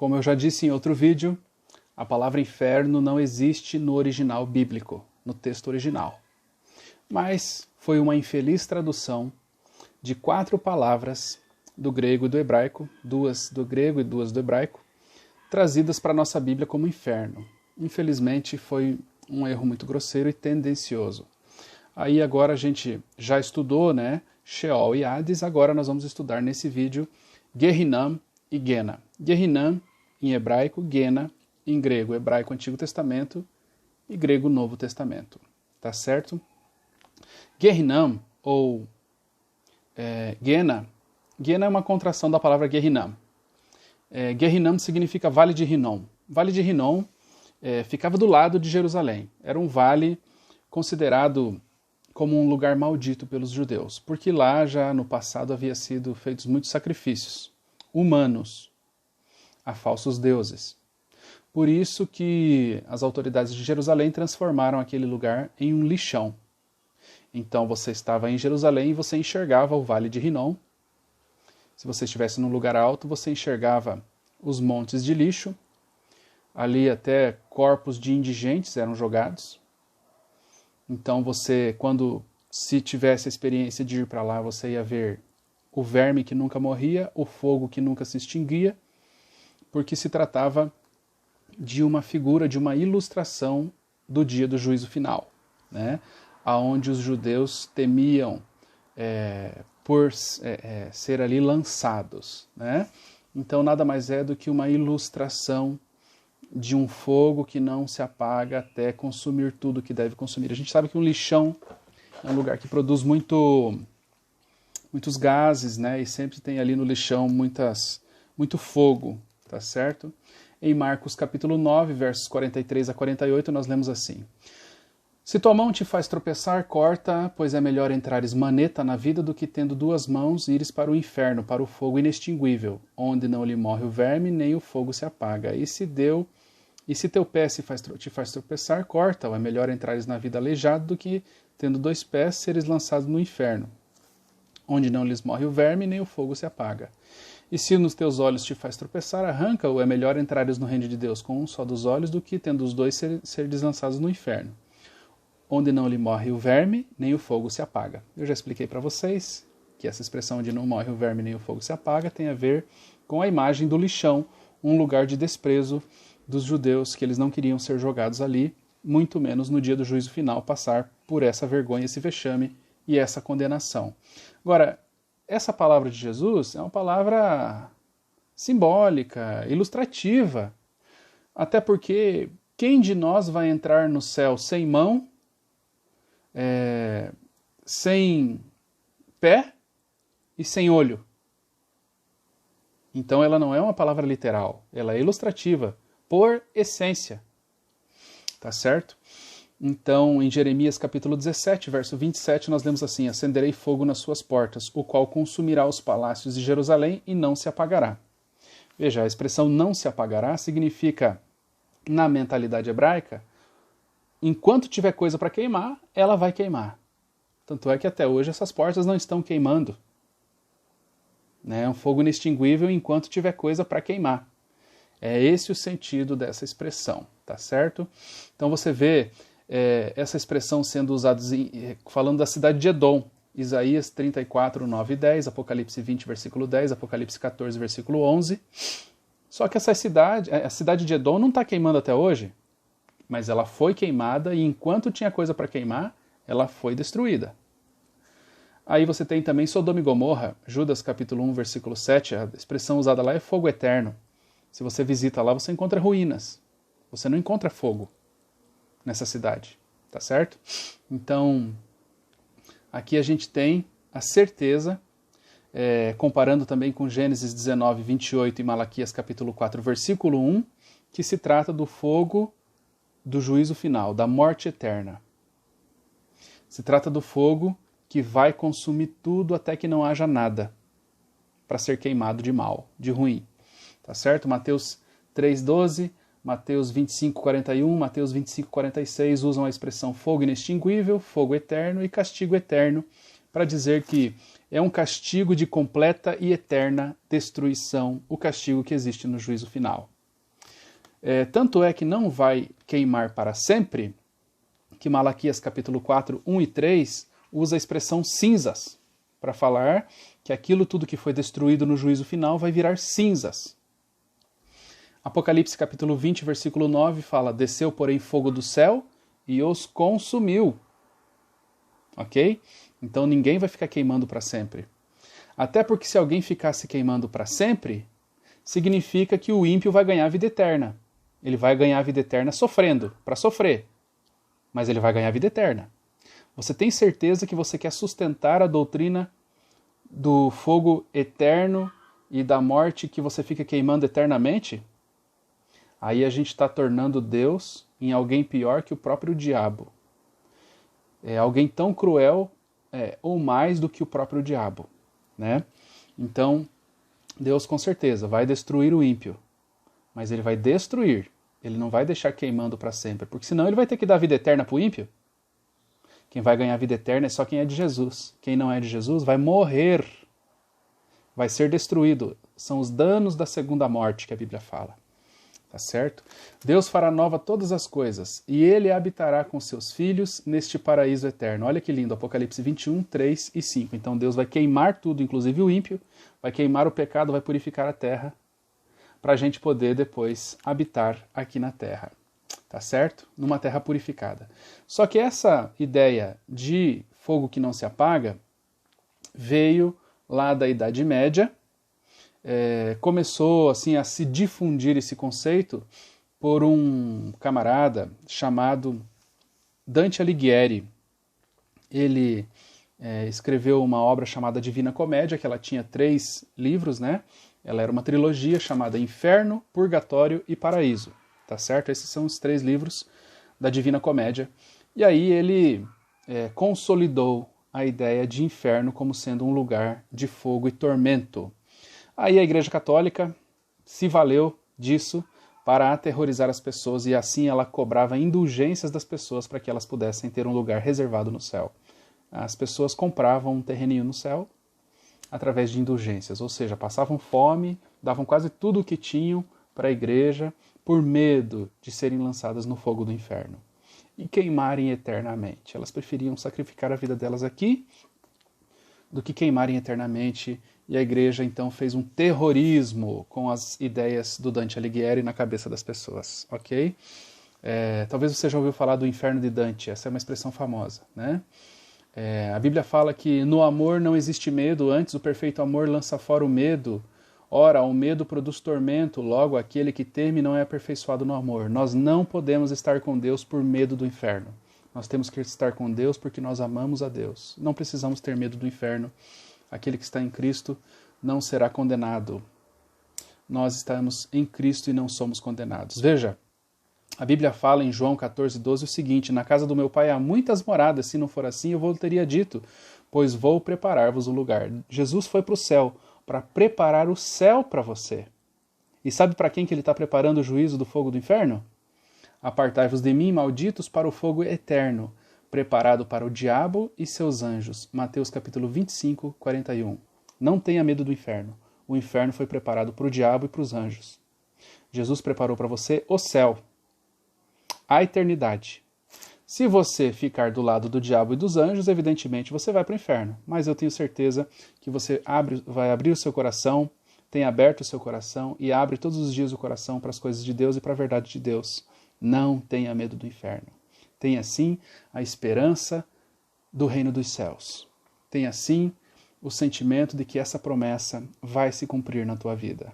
Como eu já disse em outro vídeo, a palavra inferno não existe no original bíblico, no texto original. Mas foi uma infeliz tradução de 4 palavras do grego e do hebraico, 2 do grego e 2 do hebraico, trazidas para a nossa Bíblia como inferno. Infelizmente foi um erro muito grosseiro e tendencioso. Aí agora a gente já estudou, né, Sheol e Hades, agora nós vamos estudar nesse vídeo Gehinam e Gena. Gehinam em hebraico, Gena em grego, hebraico Antigo Testamento e grego Novo Testamento. Tá certo? Gehinam ou Gena é uma contração da palavra Gehinam. Gehinam significa Vale de Rinom. Vale de Rinom ficava do lado de Jerusalém. Era um vale considerado como um lugar maldito pelos judeus, porque lá já no passado havia sido feitos muitos sacrifícios humanos a falsos deuses. Por isso que as autoridades de Jerusalém transformaram aquele lugar em um lixão. Então você estava em Jerusalém e você enxergava o Vale de Rinom. Se você estivesse num lugar alto, você enxergava os montes de lixo. Ali até corpos de indigentes eram jogados. Então você, se tivesse a experiência de ir para lá, você ia ver o verme que nunca morria, o fogo que nunca se extinguia, porque se tratava de uma figura, de uma ilustração do dia do juízo final, né? Onde os judeus temiam por ser ali lançados, né? Então nada mais é do que uma ilustração de um fogo que não se apaga até consumir tudo que deve consumir. A gente sabe que um lixão é um lugar que produz muitos gases, né? E sempre tem ali no lixão muito fogo, tá certo? Em Marcos capítulo 9, versos 43 a 48, nós lemos assim: Se tua mão te faz tropeçar, corta, pois é melhor entrares maneta na vida do que tendo 2 mãos ires para o inferno, para o fogo inextinguível, onde não lhe morre o verme, nem o fogo se apaga. E se teu pé te faz tropeçar, corta-o. É melhor entrares na vida aleijado do que, tendo 2 pés, seres lançados no inferno, onde não lhes morre o verme, nem o fogo se apaga. E se nos teus olhos te faz tropeçar, arranca-o. É melhor entrares no reino de Deus com um só dos olhos do que, tendo os 2, seres lançados no inferno, onde não lhe morre o verme, nem o fogo se apaga. Eu já expliquei para vocês que essa expressão onde não morre o verme, nem o fogo se apaga tem a ver com a imagem do lixão, um lugar de desprezo dos judeus, que eles não queriam ser jogados ali, muito menos no dia do juízo final passar por essa vergonha, esse vexame e essa condenação. Agora, essa palavra de Jesus é uma palavra simbólica, ilustrativa, até porque quem de nós vai entrar no céu sem mão, sem pé e sem olho? Então ela não é uma palavra literal, ela é ilustrativa, por essência. Tá certo? Então, em Jeremias capítulo 17, verso 27, nós lemos assim: Acenderei fogo nas suas portas, o qual consumirá os palácios de Jerusalém e não se apagará. Veja, a expressão não se apagará significa, na mentalidade hebraica, enquanto tiver coisa para queimar, ela vai queimar. Tanto é que até hoje essas portas não estão queimando. É um fogo inextinguível enquanto tiver coisa para queimar. É esse o sentido dessa expressão, tá certo? Então você vê essa expressão sendo usada falando da cidade de Edom. Isaías 34, 9 e 10, Apocalipse 20, versículo 10, Apocalipse 14, versículo 11. Só que a cidade de Edom não está queimando até hoje, mas ela foi queimada e enquanto tinha coisa para queimar, ela foi destruída. Aí você tem também Sodoma e Gomorra, Judas capítulo 1, versículo 7, a expressão usada lá é fogo eterno. Se você visita lá, você encontra ruínas. Você não encontra fogo nessa cidade, tá certo? Então, aqui a gente tem a certeza, comparando também com Gênesis 19, 28 e Malaquias capítulo 4, versículo 1, que se trata do fogo do juízo final, da morte eterna. Se trata do fogo que vai consumir tudo até que não haja nada para ser queimado de mal, de ruim. Tá certo? Mateus 3,12, Mateus 25:41, Mateus 25:46 usam a expressão fogo inextinguível, fogo eterno e castigo eterno para dizer que é um castigo de completa e eterna destruição, o castigo que existe no juízo final. Tanto é que não vai queimar para sempre, que Malaquias capítulo 4, 1 e 3 usa a expressão cinzas, para falar que aquilo tudo que foi destruído no juízo final vai virar cinzas. Apocalipse capítulo 20, versículo 9 fala: desceu, porém, fogo do céu e os consumiu. Ok? Então ninguém vai ficar queimando para sempre. Até porque se alguém ficasse queimando para sempre, significa que o ímpio vai ganhar a vida eterna. Ele vai ganhar a vida eterna sofrendo, para sofrer. Mas ele vai ganhar a vida eterna. Você tem certeza que você quer sustentar a doutrina do fogo eterno e da morte que você fica queimando eternamente? Aí a gente está tornando Deus em alguém pior que o próprio diabo. É alguém tão cruel ou mais do que o próprio diabo, né? Então, Deus com certeza vai destruir o ímpio, mas ele vai destruir, ele não vai deixar queimando para sempre, porque senão ele vai ter que dar vida eterna para o ímpio. Quem vai ganhar vida eterna é só quem é de Jesus. Quem não é de Jesus vai morrer, vai ser destruído. São os danos da segunda morte que a Bíblia fala. Tá certo? Deus fará nova todas as coisas, e ele habitará com seus filhos neste paraíso eterno. Olha que lindo, Apocalipse 21, 3 e 5. Então Deus vai queimar tudo, inclusive o ímpio, vai queimar o pecado, vai purificar a terra, para a gente poder depois habitar aqui na terra. Tá certo? Numa terra purificada. Só que essa ideia de fogo que não se apaga veio lá da Idade Média. Começou assim a se difundir esse conceito por um camarada chamado Dante Alighieri. Ele escreveu uma obra chamada Divina Comédia, que ela tinha 3 livros, né? Ela era uma trilogia chamada Inferno, Purgatório e Paraíso, tá certo? Esses são os 3 livros da Divina Comédia. E aí ele consolidou a ideia de inferno como sendo um lugar de fogo e tormento. Aí a Igreja Católica se valeu disso para aterrorizar as pessoas, e assim ela cobrava indulgências das pessoas para que elas pudessem ter um lugar reservado no céu. As pessoas compravam um terreninho no céu através de indulgências, ou seja, passavam fome, davam quase tudo o que tinham para a igreja por medo de serem lançadas no fogo do inferno e queimarem eternamente. Elas preferiam sacrificar a vida delas aqui do que queimarem eternamente. E a igreja, então, fez um terrorismo com as ideias do Dante Alighieri na cabeça das pessoas, ok? Talvez você já ouviu falar do inferno de Dante, essa é uma expressão famosa, né? A Bíblia fala que no amor não existe medo, antes o perfeito amor lança fora o medo. Ora, o medo produz tormento, logo aquele que teme não é aperfeiçoado no amor. Nós não podemos estar com Deus por medo do inferno. Nós temos que estar com Deus porque nós amamos a Deus. Não precisamos ter medo do inferno. Aquele que está em Cristo não será condenado. Nós estamos em Cristo e não somos condenados. Veja, a Bíblia fala em João 14, 12 o seguinte: na casa do meu pai há muitas moradas, se não for assim eu vou teria dito, pois vou preparar-vos um lugar. Jesus foi para o céu para preparar o céu para você. E sabe para quem que ele está preparando o juízo do fogo do inferno? Apartai-vos de mim, malditos, para o fogo eterno, preparado para o diabo e seus anjos. Mateus capítulo 25, 41. Não tenha medo do inferno. O inferno foi preparado para o diabo e para os anjos. Jesus preparou para você o céu, a eternidade. Se você ficar do lado do diabo e dos anjos, evidentemente você vai para o inferno. Mas eu tenho certeza que você vai abrir o seu coração, tem aberto o seu coração e abre todos os dias o coração para as coisas de Deus e para a verdade de Deus. Não tenha medo do inferno. Tenha, sim, a esperança do reino dos céus. Tenha, sim, o sentimento de que essa promessa vai se cumprir na tua vida.